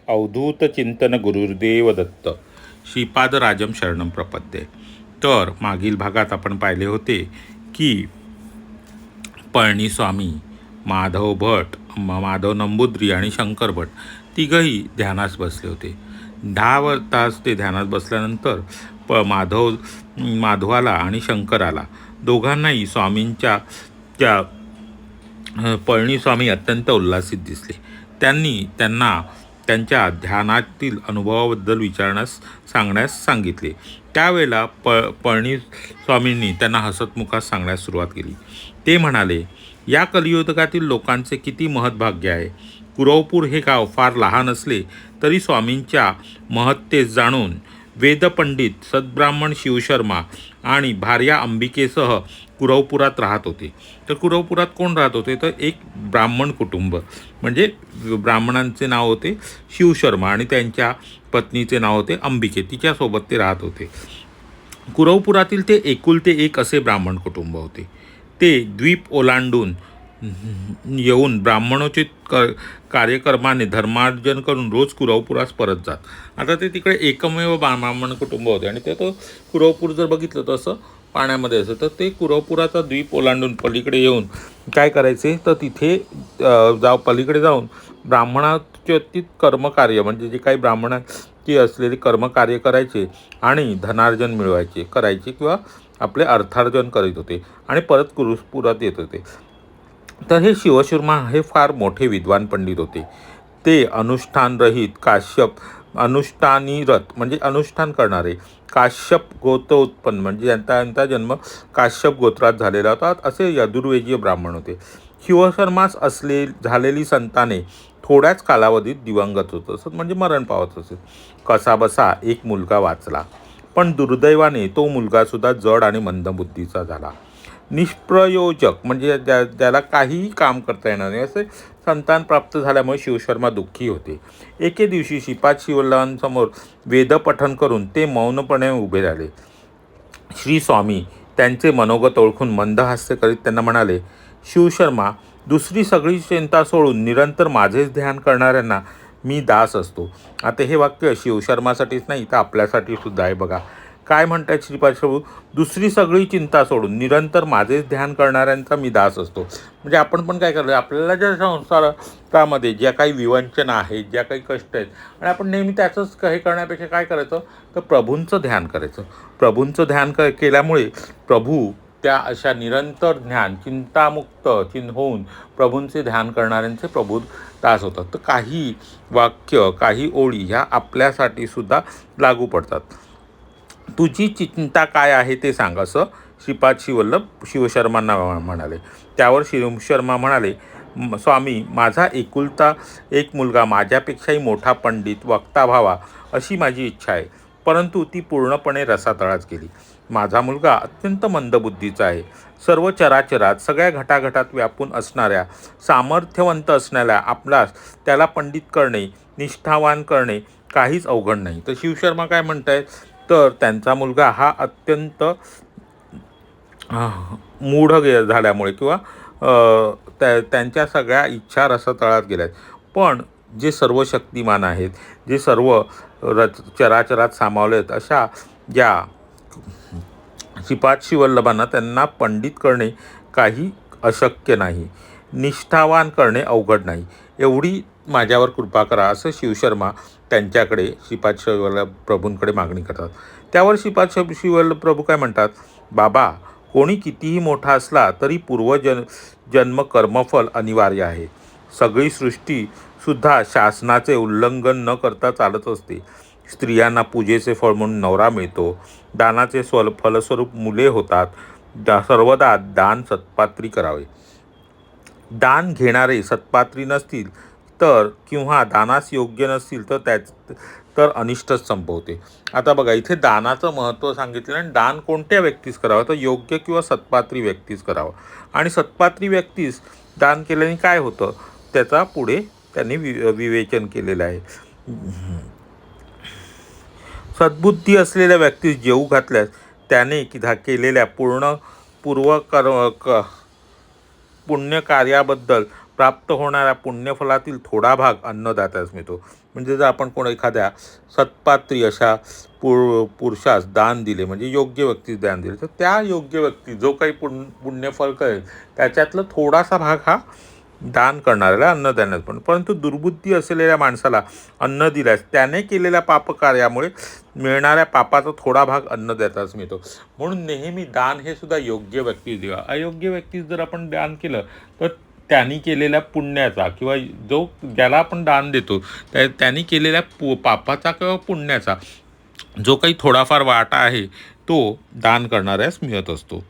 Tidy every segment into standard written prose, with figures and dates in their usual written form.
अवधूत चिंतन गुरुदेव दत्त श्रीपादराजम शरणम प्रपद्ये. तर मागील भागात आपण पाहिले होते की पळणीस्वामी, माधव भट, माधव नंबूद्री आणि शंकर भट तिघंही ध्यानास बसले होते. 10 तास ते ध्यानात बसल्यानंतर माधवाला आणि शंकराला दोघांनाही स्वामींच्या त्या पळणीस्वामी अत्यंत उल्हासित दिसले. त्यांना त्यांच्या ध्यानातील अनुभवाबद्दल सांगण्यास सांगितले. त्यावेळेला पळणीस्वामींनी त्यांना हसतमुखात सांगण्यास सुरुवात केली. ते म्हणाले, या कलियुगातील लोकांचे किती महत्भाग्य आहे. कुरवपूर हे गाव फार लहान असले तरी स्वामींच्या महत्तेस जाणून वेदपंडित सद्ब्राह्मण शिवशर्मा आणि भार्या अंबिकेसह कुरवपुरात राहत होते. तर कुरवपुरात कोण राहत होते? तर एक ब्राह्मण कुटुंब, म्हणजे ब्राह्मणांचे नाव होते शिवशर्मा आणि त्यांच्या पत्नीचे नाव होते अंबिके. तिच्यासोबत ते राहत होते. कुरवपुरातील ते एकुलते एक असे ब्राह्मण कुटुंब होते. ते द्वीप ओलांडून येऊन ब्राह्मणोचित कार्यक्रमाने धर्मार्जन करून रोज कुरवपुरास परत जात. आता ते तिकडे एकमेव ब्राह्मण कुटुंब होते आणि ते तो कुरवपूर जर बघितलं तसं पाण्यामध्ये असं, तर ते कुरवपुराचा द्वीप ओलांडून पलीकडे येऊन काय करायचे, तर तिथे पलीकडे जाऊन ब्राह्मणाचे कर्मकार्य, म्हणजे जे काही ब्राह्मणाची असलेली कर्मकार्य करायचे आणि धनार्जन करायचे किंवा आपले अर्थार्जन करीत होते आणि परत कुरवपुरात येत होते. तर हे शिवशर्मा हे फार मोठे विद्वान पंडित होते. ते अनुष्ठानीरत म्हणजे अनुष्ठान करणारे, काश्यप गोत्रोत्पन्न म्हणजे त्यांचा जन्म काश्यप गोत्रात झालेला होता असे यजुर्वेदीय ब्राह्मण होते. शिवशर्मास झालेली संताने थोड्याच कालावधीत दिवंगत होत असत, म्हणजे मरण पावत असत. कसाबसा एक मुलगा वाचला, पण दुर्दैवाने तो मुलगासुद्धा जड आणि मंदबुद्धीचा झाला. निष्प्रयोजक म्हणजे त्याला काहीही काम करता येणार नाही असे संतान प्राप्त झाल्यामुळे शिवशर्मा दुःखी होते. एके दिवशी श्रीपाद शिवल्लभांसमोर वेदपठन करून ते मौनपणे उभे राहिले. श्री स्वामी त्यांचे मनोगत ओळखून मंदहास्य करीत त्यांना म्हणाले, शिवशर्मा, दुसरी सगळी चिंता सोडून निरंतर माझेच ध्यान करणाऱ्यांना मी दास असतो. आता हे वाक्य शिवशर्मासाठीच नाही तर आपल्यासाठी सुद्धा आहे. बघा काय म्हणतात श्रीपाद प्रभू, दुसरी सगळी चिंता सोडून निरंतर माझेच ध्यान करणाऱ्यांचा मी दास असतो. म्हणजे आपण पण काय करतो, आपल्याला ज्या संसारामध्ये ज्या काही विवंचना आहेत, ज्या काही कष्ट आहेत आणि आपण नेहमी त्याचंच हे करण्यापेक्षा काय करायचं, तर प्रभूंचं ध्यान करायचं. प्रभूंचं ध्यान केल्यामुळे प्रभू त्या अशा निरंतर चिंतामुक्त होऊन प्रभूंचे ध्यान करणाऱ्यांचे प्रभू दास होतात. तर काही वाक्य, काही ओळी ह्या आपल्यासाठी सुद्धा लागू पडतात. तुझी चिंता काय आहे ते सांग, असं श्रीपाद शिवशर्मांना म्हणाले. त्यावर शिवशर्मा म्हणाले, स्वामी, माझा एकुलता एक मुलगा माझ्यापेक्षाही मोठा पंडित वक्ता व्हावा अशी माझी इच्छा आहे, परंतु ती पूर्णपणे रसातळाच गेली. माझा मुलगा अत्यंत मंदबुद्धीचा आहे. सर्व चराचरात सगळ्या घटाघटात व्यापून असणाऱ्या, सामर्थ्यवंत असणाऱ्या आपल्यास त्याला पंडित करणे, निष्ठावान करणे काहीच अवघड नाही. तर शिवशर्मा काय म्हणतायत, तर त्यांचा मुलगा हा अत्यंत मूढ झाल्यामुळे किंवा त्यांच्या सगळ्या इच्छा रसातळात गेल्या आहेत. पण जे सर्व शक्तिमान आहेत, जे सर्व चराचरात सामावले आहेत, अशा ज्या श्रीपाद शिवल्लभांना त्यांना पंडित करणे काही अशक्य नाही, निष्ठावान करणे अवघड नाही, एवढी माझ्यावर कृपा करा, असं शिवशर्मा त्यांच्याकडे श्रीपाद शिवल्लभ प्रभूंकडे मागणी करतात. त्यावर श्रीपाद शिवल्लभ प्रभू काय म्हणतात, बाबा, कोणी कितीही मोठा असला तरी जन्म कर्मफल अनिवार्य आहे. सगळी सृष्टीसुद्धा शासनाचे उल्लंघन न करता चालत असते. स्त्रियांना पूजेचे फळ म्हणून नवरा मिळतो, दानाचे फलस्वरूप मुले होतात. सर्वदा दान सत्पात्री करावे. दान घेणारे सत्पात्री नसतील तर किंवा दानास योग्य नसतील तर अनिष्टच संभवते. आता बघा, इथे दानाचं महत्त्व सांगितलं आणि दान कोणत्या व्यक्तीस करावं, तर योग्य किंवा सत्पात्री व्यक्तीस करावं. आणि सत्पात्री व्यक्तीस दान केल्याने काय होतं, त्याचा पुढे त्यांनी विवेचन केलेलं आहे. सद्बुद्धी असलेल्या व्यक्तीस जेवू घातल्यास त्याने केलेल्या पुण्यकार्याबद्दल प्राप्त होणाऱ्या पुण्यफलातील थोडा भाग अन्नदात्यास मिळतो. म्हणजे जर आपण कोण एखाद्या सत्पात्री अशा पुरुषास दान दिले, म्हणजे योग्य व्यक्तीस दान दिले, तर त्या योग्य व्यक्ती जो काही पुण्यफल करेल त्याच्यातलं थोडासा भाग हा दान करणाऱ्याला अन्नदानच पण. परंतु दुर्बुद्धी असलेल्या माणसाला अन्न दिल्यास त्याने केलेल्या पापकार्यामुळे मिळणाऱ्या पापाचा थोडा भाग अन्नदात्यास मिळतो. म्हणून नेहमी दान हे सुद्धा योग्य व्यक्तीस द्यावा. अयोग्य व्यक्तीस जर आपण दान केलं तर त्यांनी केलेल्या पुण्याचा किंवा जो ज्याला आपण दान देतो त्यांनी केलेल्या पापाचा किंवा पुण्याचा जो काही थोडाफार वाटा आहे तो दान करणाऱ्यास मिळत असतो.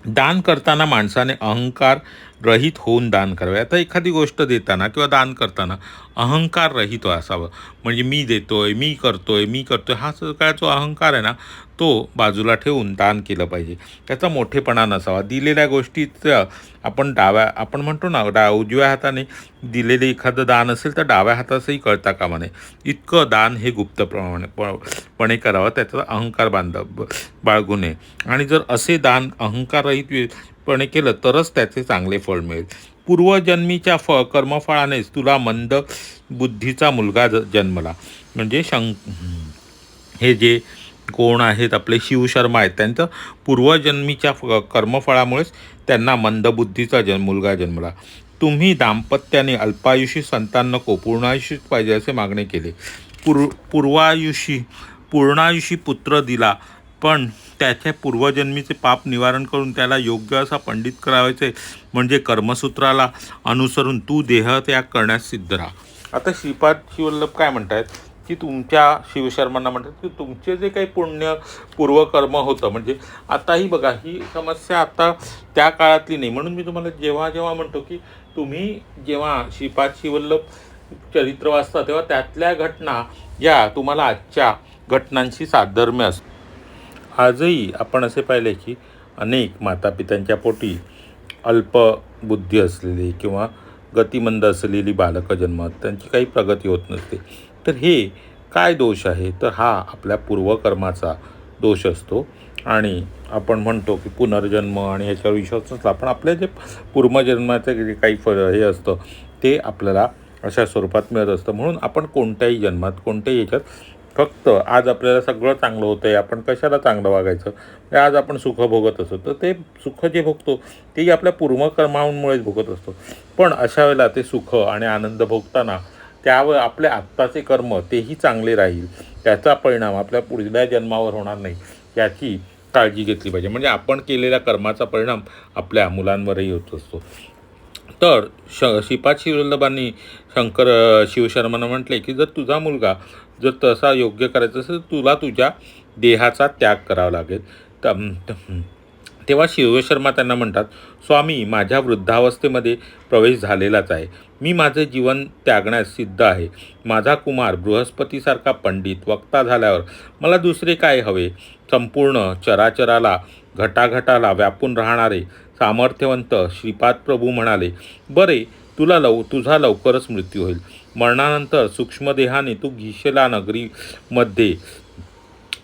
दान करताना माणसाने अहंकार रहित होऊन दान करावे. आता एखादी गोष्ट देताना किंवा दान करताना अहंकार रहित असावं. म्हणजे मी देतोय, मी करतोय हा सगळा जो अहंकार आहे ना तो बाजूला ठेवून दान केलं पाहिजे. त्याचा मोठेपणा नसावा. दिलेल्या गोष्टीचं आपण म्हणतो ना उजव्या हाताने दिलेले एखादं दान असेल तर डाव्या हातासही कळता कामा नये. इतकं दान हे गुप्तपणे करावं. त्याचा अहंकार बाळगू नये. आणि जर असे दान अहंकाररहितपणे केलं तरच त्याचे चांगले फळ मिळेल. पूर्वजन्मीच्या कर्मफळानेच तुला मंद बुद्धीचा मुलगा जन्मला. म्हणजे हे जे कोण आहेत आपले शिवशर्मा आहेत त्यांचं पूर्वजन्मीच्या कर्मफळामुळेच त्यांना मंदबुद्धीचा मुलगा जन्मला. तुम्ही दाम्पत्याने अल्पायुषी संतान नको पूर्णायुषीच पाहिजे असे मागणे केले. पूर्णायुषी पुत्र दिला, पण त्याच्या पूर्वजन्मीचे पाप निवारण करून त्याला योग्य असा पंडित करावायचे. म्हणजे कर्मसूत्राला अनुसरून तू देहत्याग करण्यास सिद्ध राहा. आता श्रीपाद शिवल्लभ काय म्हणतात की तुमच्या शिवशर्मांना म्हणतात की तुमचे जे काही पूर्वकर्म होतं, म्हणजे आताही बघा ही समस्या आता त्या काळातली नाही. म्हणून मी तुम्हाला जेव्हा म्हणतो की तुम्ही जेव्हा श्रीपाद शिवल्लभ चरित्र वाचता तेव्हा त्यातल्या घटना या तुम्हाला आजच्या घटनांशी साधर्म्य असतं. आजही आपण असे पाहिले की अनेक मातापित्यांच्या पोटी अल्पबुद्धी असलेली किंवा गतिमंद असलेली बालकं जन्मात त्यांची काही प्रगती होत नसते. तर हे काय दोष आहे? तर हा आपल्या पूर्वकर्माचा दोष असतो. आणि आपण म्हणतो की पुनर्जन्म आणि ह्याच्यावर विश्वास नसला, पण आपल्या जे पूर्वजन्माचं जे काही हे असतं ते आपल्याला अशा स्वरूपात मिळत असतं. म्हणून आपण कोणत्याही जन्मात कोणत्याही ह्याच्यात फक्त आज आपल्याला सगळं चांगलं होतं आहे, आपण कशाला चांगलं वागायचं, आज आपण सुख भोगत असतो, तर ते सुख जे भोगतो तेही आपल्या पूर्वकर्मांमुळेच भोगत असतो. पण अशा वेळेला ते सुख आणि आनंद भोगताना त्यावर आपले आत्ताचे कर्म तेही चांगले राहील, त्याचा परिणाम आपल्या पुढल्या जन्मावर होणार नाही याची काळजी घेतली पाहिजे. म्हणजे आपण केलेल्या कर्माचा परिणाम आपल्या मुलांवरही होत असतो. तर श्रीपाद शिवल्लभांनी शिवशर्मांना म्हटले की जर तुझा मुलगा जर तसा योग्य करायचं असेल तर तुला तुझ्या देहाचा त्याग करावा लागेल. तेव्हा शिवशर्मा त्यांना म्हणतात, स्वामी, माझ्या वृद्धावस्थेमध्ये प्रवेश झालेलाच आहे. मी माझे जीवन त्यागण्यास सिद्ध आहे. माझा कुमार बृहस्पतीसारखा पंडित वक्ता झाल्यावर मला दुसरे काय हवे? संपूर्ण चराचराला घटाघटाला व्यापून राहणारे सामर्थ्यवंत श्रीपाद प्रभू म्हणाले, बरे, तुझा लवकरच मृत्यू होईल. मरणानंतर सूक्ष्मदेहाने तू घिशला नगरीमध्ये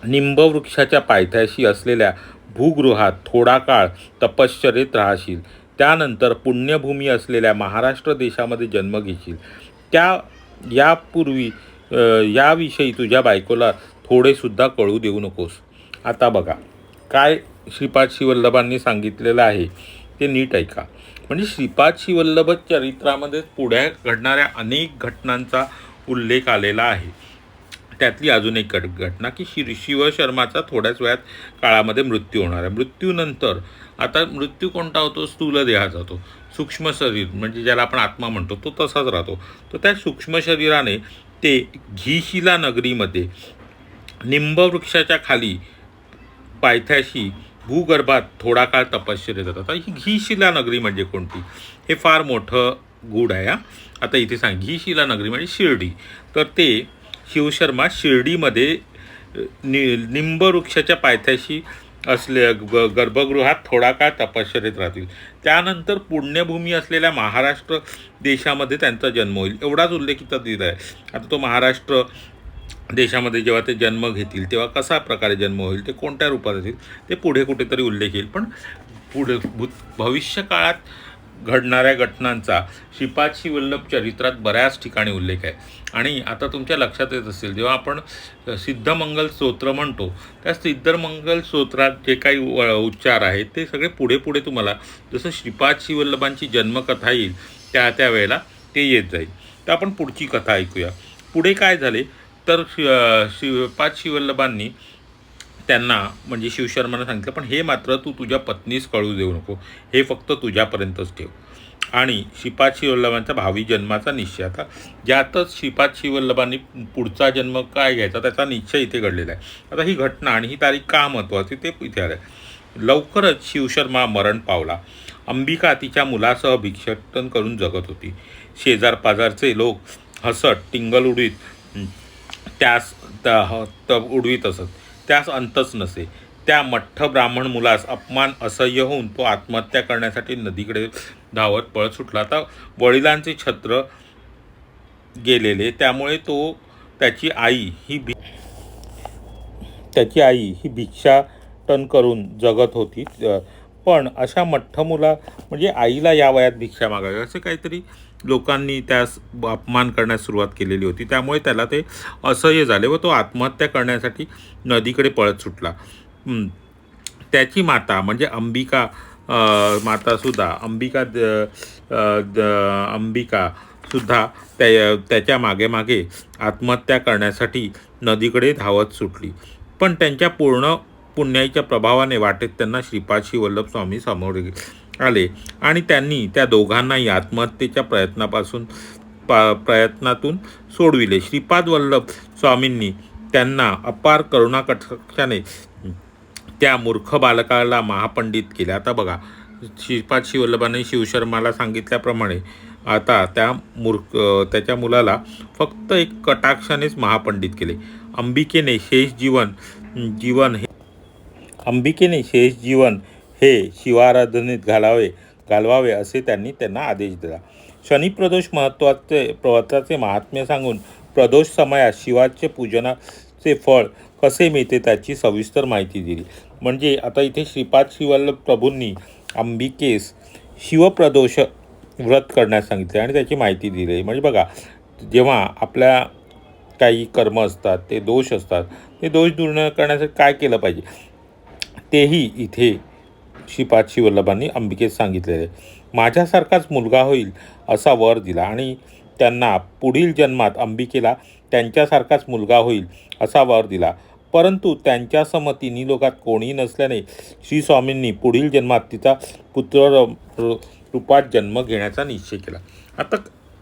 निंबवृक्षाच्या पायथ्याशी असलेल्या भूगृहात थोडा काळ तपश्चर्येत राहशील. त्यानंतर पुण्यभूमी असलेल्या महाराष्ट्र देशामध्ये जन्म घेशील. याविषयी तुझ्या बायकोला थोडेसुद्धा कळू देऊ नकोस. आता बघा काय श्रीपाद शिवल्लभांनी सांगितलेलं आहे ते नीट ऐका. म्हणजे श्रीपाद शिवल्लभ चरित्रामध्ये पुढे घडणाऱ्या अनेक घटनांचा उल्लेख आलेला आहे. त्यातली अजून एक घटना की शिवशर्माचा थोड्याच वेळात काळामध्ये मृत्यू होणार आहे. मृत्यूनंतर आता मृत्यू कोणता होतो? स्थूल देहाचा होतो. सूक्ष्म शरीर म्हणजे ज्याला आपण आत्मा म्हणतो तो तसाच राहतो. तर त्या सूक्ष्म शरीराने ते घिशिला नगरीमध्ये निंबवृक्षाच्या खाली पायथ्याशी भूगर्भात थोडा काळ तपश्चर्या जातात. ही घिशिला नगरी म्हणजे कोणती? हे फार मोठं गूढ आहे. आता इथे सांग, घिशिला नगरी म्हणजे शिर्डी. तर ते शिवशर्मा शिर्डीमध्ये निंबवृक्षाच्या पायथ्याशी असले गर्भगृहात थोडा काळ तपश्चर्येत राहतील. त्यानंतर पुण्यभूमी असलेल्या महाराष्ट्र देशामध्ये त्यांचा जन्म होईल, एवढाच उल्लेख इथं दिला आहे. आता तो महाराष्ट्र देशामध्ये जेव्हा ते जन्म घेतील तेव्हा कसा प्रकारे जन्म होईल, ते कोणत्या रूपात येतील ते पुढे कुठेतरी उल्लेख येईल. पण भविष्य काळात घडणाऱ्या घटनांचा श्रीपाद वल्लभ चरित्रात बऱ्याच ठिकाणी उल्लेख आहे. आणि आता तुमच्या लक्षात येत असेल, जेव्हा आपण सिद्धमंगल स्तोत्र म्हणतो, त्या सिद्धमंगल स्तोत्रात जे काही उच्चार आहेत ते सगळे पुढे पुढे तुम्हाला जसं श्रीपाद वल्लभांची जन्मकथा येईल त्या वेळेला ते येत जाईल. तर आपण पुढची कथा ऐकूया. पुढे काय झाले तर श्रीपाद वल्लभांनी त्यांना म्हणजे शिवशर्मानं सांगितलं, पण हे मात्र तू तुझ्या पत्नीस कळू देऊ नको, हे फक्त तुझ्यापर्यंतच ठेव. आणि श्रीपाद वल्लभांचा भावी जन्माचा निश्चय, आता ज्यातच श्रीपाद वल्लभांनी पुढचा जन्म काय घ्यायचा त्याचा निश्चय इथे घडलेला आहे. आता ही घटना आणि ही तारीख का महत्त्वाची ते इथे आलं आहे. लवकरच शिवशर्मा मरण पावला. अंबिका तिच्या मुलासह भिक्षाटन करून जगत होती. शेजार पाजारचे लोक हसत टिंगल उडवीत त्यास उडवीत असत. त्यास अंतच नसे. त्या मठ्ठ ब्राह्मण मुलास अपमान असह्य होऊन तो आत्महत्या करण्यासाठी नदीकडे धावत पळत सुटला. आता वडिलांचे छत्र गेलेले, त्यामुळे त्याची आई ही भिक्षाटन करून जगत होती. पण अशा मठ्ठ मुला म्हणजे आईला या वयात भिक्षा मागावी असे काहीतरी लोकांनी त्यास अपमान करण्यास सुरुवात केलेली होती. त्यामुळे त्याला ते असह्य झाले व तो आत्महत्या करण्यासाठी नदीकडे पळत सुटला. त्याची माता म्हणजे मातासुद्धा अंबिका त्याच्या मागे मागे आत्महत्या करण्यासाठी नदीकडे धावत सुटली. पण त्यांच्या पूर्ण पुण्याईच्या प्रभावाने वाटेत त्यांना श्रीपाद वल्लभ स्वामी समोर आले आणि त्यांनी त्या दोघांनाही आत्महत्येच्या प्रयत्नातून सोडविले. श्रीपाद वल्लभ स्वामींनी त्यांना अपार करुणाकटाक्षाने त्या मूर्ख बालकाला महापंडित केले. आता बघा, श्रीपाद वल्लभांनी शिवशर्माला सांगितल्याप्रमाणे आता त्याच्या मुलाला फक्त एक कटाक्षानेच महापंडित केले. अंबिकेने शेष जीवन हे शिवाराधनेत घालवावे असे त्यांना आदेश दिला. शनिप्रदोष व्रताचे महात्म्य सांगून प्रदोष समयात शिवाचे पूजनाचे फळ कसे मिळते त्याची सविस्तर माहिती दिली. म्हणजे आता इथे श्रीपाद वल्लभ प्रभूंनी अंबिकेस शिवप्रदोष व्रत करण्यास सांगितले आणि त्याची माहिती दिली. म्हणजे बघा, जेव्हा आपल्या काही कर्म असतात, ते दोष असतात, ते दोष दूर करण्यासाठी काय केलं पाहिजे तेही इथे श्रीपाद वल्लभांनी अंबिकेस सांगितलेले. माझ्यासारखाच मुलगा होईल असा वर दिला आणि त्यांना पुढील जन्मात अंबिकेला त्यांच्यासारखाच मुलगा होईल असा वर दिला. परंतु त्यांच्या तिन्ही लोकात कोणीही नसल्याने श्री स्वामींनी पुढील जन्मात तिचा पुत्र रूपात जन्म घेण्याचा निश्चय केला.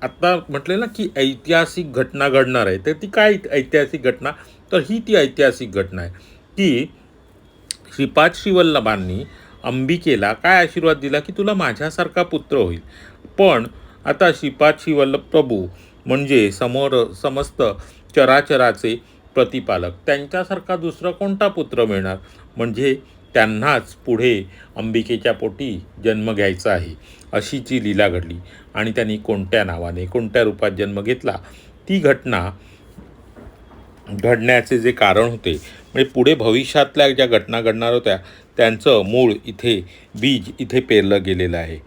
आता म्हटले ना की ऐतिहासिक घटना घडणार आहे, तर ती काय ऐतिहासिक घटना, तर ही ती ऐतिहासिक घटना आहे की श्रीपाद वल्लभांनी अंबिकेला काय आशीर्वाद दिला की तुला माझ्यासारखा पुत्र होईल. पण आता श्रीपाद वल्लभ प्रभू म्हणजे समस्त चराचराचे प्रतिपालक, त्यांच्यासारखा दुसरा कोणता पुत्र मिळणार, म्हणजे त्यांनाच पुढे अंबिकेच्या पोटी जन्म घ्यायचा आहे अशी जी लीला घडली. आणि त्यांनी कोणत्या नावाने कोणत्या रूपात जन्म घेतला ती घटना घडण्याचे जे कारण होते, म्हणजे पुढे भविष्यातल्या ज्या घटना घडणार होत्या त्यांचं मूळ बीज इथे पेरलं गेलेलं आहे.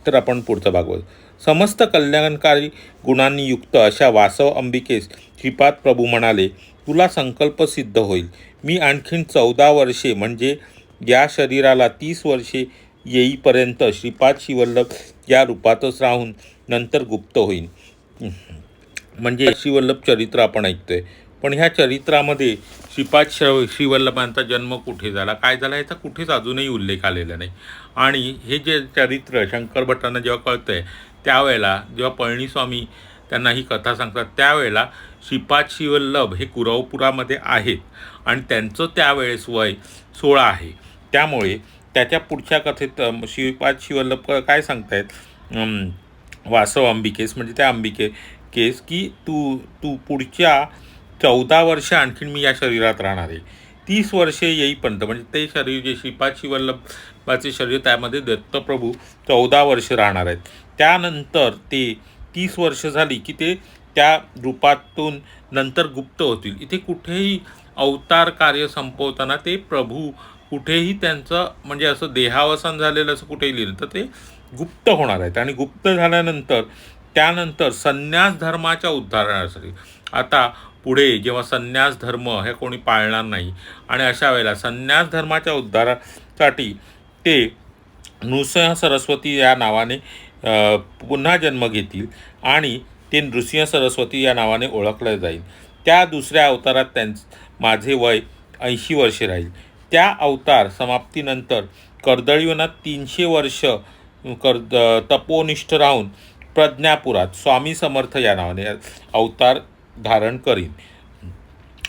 तर आपण पुढचा भाग बघू. समस्त कल्याणकारी गुणांनी युक्त अशा वासव अंबिकेस श्रीपाद प्रभू म्हणाले, तुला संकल्प सिद्ध होईल. मी आणखीन 14 वर्षे म्हणजे या शरीराला 30 वर्षे येईपर्यंत श्रीपाद वल्लभ या रूपातच राहून नंतर गुप्त होईल. म्हणजे वल्लभ चरित्र आपण ऐकतोय, पण ह्या चरित्रामध्ये श्रीपाद वल्लभांचा जन्म कुठे झाला, काय झाला, याचा कुठेच अजूनही उल्लेख आलेला नाही. आणि हे जे चरित्र शंकर भट्टांना जेव्हा कळतं आहे त्यावेळेला, जेव्हा पळणीस्वामी त्यांना ही कथा सांगतात, त्यावेळेला श्रीपाद वल्लभ हे कुरवपुरामध्ये आहेत आणि त्यांचं त्यावेळेस वय 16 आहे. त्यामुळे त्याच्या पुढच्या कथेत श्रीपाद वल्लभ काय सांगतायत वासव अंबिकेस, म्हणजे त्या अंबिकेस की तू पुढच्या 14 वर्ष आणखीन मी या शरीरात राहणार आहे. 30 वर्षे येईपर्यंत, म्हणजे ते शरीर जे श्रीपाद वल्लभाचे शरीर, त्यामध्ये दत्तप्रभू 14 वर्ष राहणार आहेत. त्यानंतर ते 30 वर्ष झाली की ते त्या रूपातून नंतर गुप्त होतील. इथे कुठेही अवतार कार्य संपवताना ते प्रभू कुठेही त्यांचं म्हणजे असं देहावसान झालेलं असं कुठेही लिहिलं, तर ते गुप्त होणार आहेत आणि गुप्त झाल्यानंतर त्यानंतर संन्यास धर्माच्या उद्धारणासाठी आता पुढे जेव्हा संन्यास धर्म हे कोणी पाळणार नाही आणि अशा वेळेला संन्यास धर्माच्या उद्धारासाठी ते नृसिंह सरस्वती या नावाने पुन्हा जन्म घेतील आणि ते नृसिंह सरस्वती या नावाने ओळखलं जाईल. त्या दुसऱ्या अवतारात माझे वय 80 वर्षे राहील. त्या अवतार समाप्तीनंतर कर्दळीवनात 300 वर्ष तपोनिष्ठ राहून प्रज्ञापुरात स्वामी समर्थ या नावाने अवतार धारण करीन.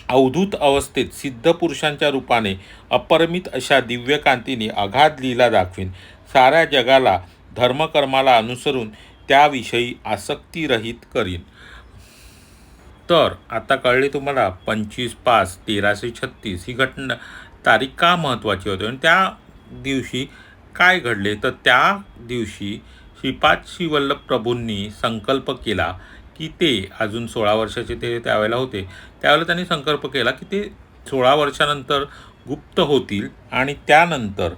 अवधूत अवस्थेत सिद्ध पुरुषांच्या रूपाने अपरिमित अशा दिव्यकांतीने अगाध लीला दाखवीन. साऱ्या जगाला धर्मकर्माला अनुसरून त्याविषयी आसक्तीरहित करीन. तर आता कळले तुम्हाला 25/5/1336 ही घटना तारीख का महत्त्वाची होती आणि त्या दिवशी काय घडले. तर त्या दिवशी श्रीपाद श्रीवल्लभ प्रभूंनी संकल्प केला की ते अजून 16 वर्षाचे ते त्यावेळेला होते. त्यावेळेला त्यांनी संकल्प केला की ते 16 वर्षानंतर गुप्त होतील आणि त्यानंतर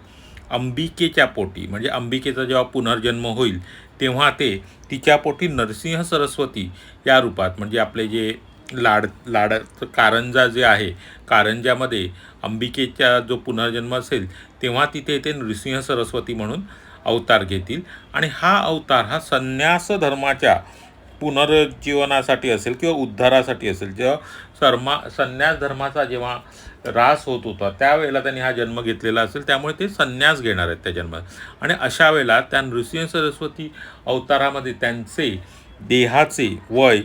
अंबिकेच्या पोटी म्हणजे अंबिकेचा जेव्हा पुनर्जन्म होईल तेव्हा ते तिच्या पोटी नरसिंह सरस्वती या रूपात म्हणजे आपले जे लाड कारंजा जे आहे कारंजामध्ये अंबिकेचा जो पुनर्जन्म असेल तेव्हा तिथे ते नृसिंह सरस्वती म्हणून अवतार घेतील आणि हा अवतार हा संन्यास धर्माच्या पुनरुज्जीवनासाठी असेल किंवा उद्धारासाठी असेल. जेव्हा संन्यास धर्माचा जेव्हा ऱ्हास होत होता त्यावेळेला त्यांनी हा जन्म घेतलेला असेल त्यामुळे ते संन्यास घेणार आहेत त्या जन्मात आणि अशा वेळेला त्या नृसिंह सरस्वती अवतारामध्ये त्यांचे देहाचे वय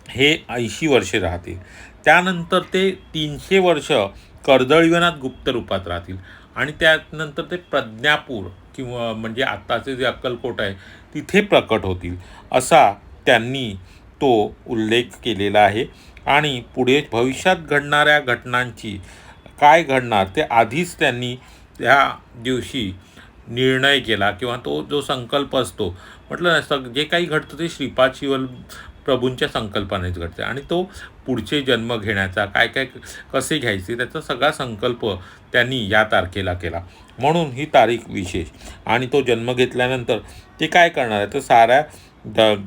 हे 80 वर्षे राहतील. त्यानंतर ते 300 वर्ष कर्दळीवनात गुप्त रूपात राहतील आणि त्यानंतर ते प्रज्ञापूर किंवा म्हणजे आत्ताचे जे अक्कलकोट आहे तिथे प्रकट होतील असा त्यांनी तो उल्लेख केलेला आहे. आणि पुढे भविष्यात घडणाऱ्या घटनांची काय घडणार ते आधीच त्यांनी त्या दिवशी निर्णय केला किंवा तो जो संकल्प असतो म्हटलं ना जे काही घडतं ते श्रीपाद श्रीवल्लभ प्रभूंच्या संकल्पनेच घडते आणि तो पुढचे जन्म घेण्याचा काय काय कसे घ्यायचे त्याचा सगळा संकल्प त्यांनी या तारखेला केला म्हणून ही तारीख विशेष. आणि तो जन्म घेतल्यानंतर ते काय करणार आहे तर साऱ्या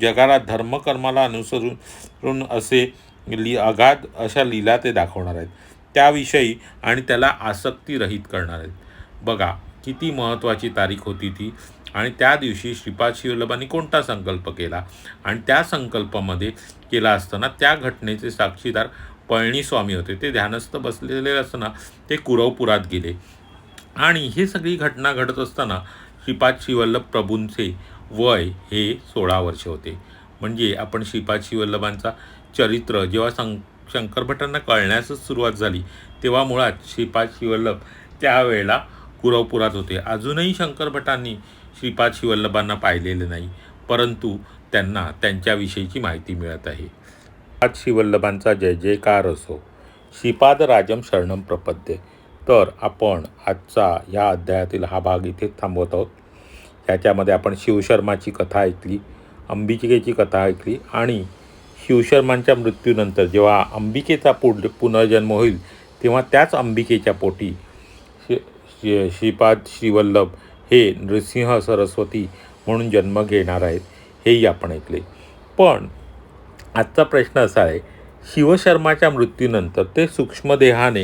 जगाला धर्मकर्माला अनुसरून असे अगाध अशा लीला ते दाखवणार आहेत त्याविषयी आणि त्याला आसक्तीरहित करणार आहेत. बघा किती महत्त्वाची तारीख होती ती आणि त्या दिवशी श्रीपाद श्रीवल्लभांनी कोणता संकल्प केला आणि त्या संकल्पामध्ये केला असताना त्या घटनेचे साक्षीदार पळणीस्वामी होते. ते ध्यानस्थ बसलेले असताना ते कुरवपुरात गेले आणि ही सगळी घटना घडत असताना श्रीपाद श्रीवल्लभ प्रभूंचे वय हे 16 वर्ष होते. म्हणजे आपण श्रीपाद श्रीवल्लभांचा चरित्र जेव्हा शंकर भटांना कळण्यासच सुरुवात झाली तेव्हा मुळात श्रीपाद श्रीवल्लभ त्यावेळेला कुरवपुरात होते. अजूनही शंकर भटांनी श्रीपाद श्रीवल्लभांना पाहिलेले नाही परंतु त्यांना त्यांच्याविषयीची माहिती मिळत आहे. श्रीपाद श्रीवल्लभांचा जय जयकार असो. श्रीपाद राजम शरणम प्रपद्ये. तर आपण आजचा या अध्यायातील हा भाग इथे थांबवत आहोत. ह्याच्यामध्ये आपण शिवशर्माची कथा ऐकली, अंबिकेची कथा ऐकली आणि शिवशर्मांच्या मृत्यूनंतर जेव्हा अंबिकेचा पुनर्जन्म होईल तेव्हा त्याच अंबिकेच्या पोटी श्रीपाद श्रीवल्लभ हे नृसिंह सरस्वती म्हणून जन्म घेणार आहेत हेही आपण ऐकले. पण आजचा प्रश्न असा आहे शिवशर्माच्या मृत्यूनंतर ते सूक्ष्मदेहाने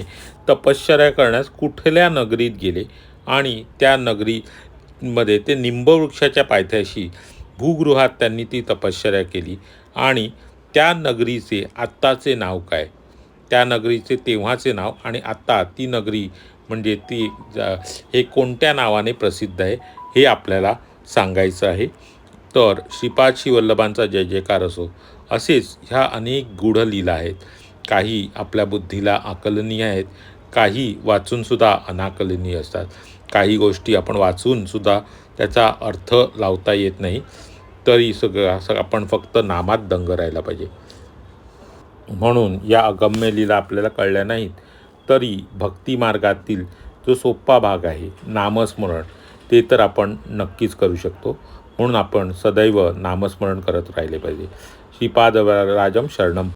तपश्चर्या करण्यास कुठल्या नगरीत गेले आणि त्या नगरीमध्ये ते निंबवृक्षाच्या पायथ्याशी भूगृहात त्यांनी ती तपश्चर्या केली आणि त्या नगरीचे आत्ताचे नाव काय, त्या नगरीचे तेव्हाचे नाव आणि आत्ता ती नगरी म्हणजे ती हे कोणत्या नावाने प्रसिद्ध आहे हे आपल्याला सांगायचं आहे. तर श्रीपाद श्रीवल्लभांचा जय जयकार असो. असेच ह्या अनेक गूढ लीला आहेत. काही आपल्या बुद्धीला आकलनीय आहेत, काही वाचूनसुद्धा अनाकलनीय असतात. काही गोष्टी आपण वाचूनसुद्धा त्याचा अर्थ लावता येत नाही. तरी सगळं आपण फक्त नामात दंग राहायला पाहिजे. म्हणून या अगम्य लीला आपल्याला कळल्या नाहीत तरी भक्ती मार्गातील जो सोपा भाग आहे नामस्मरण ते तर आपण नक्कीच करू शकतो. म्हणून आपण सदैव नामस्मरण करत राहिले पाहिजे. श्रीपाद राजम शरणम.